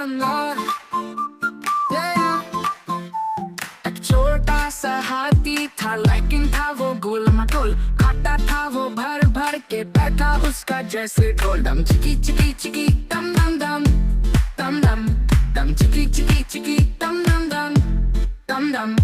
शानदार। एक छोटा सा हाथी था, लेकिन था वो गोल मटोल। खाता था वो भर भर के, बैठा उसका जैसे ढोल। डम चिकी चिकी चिकी डम डम डम डम डम डम चिकी चिकी चिकी डम डम डम डम डम।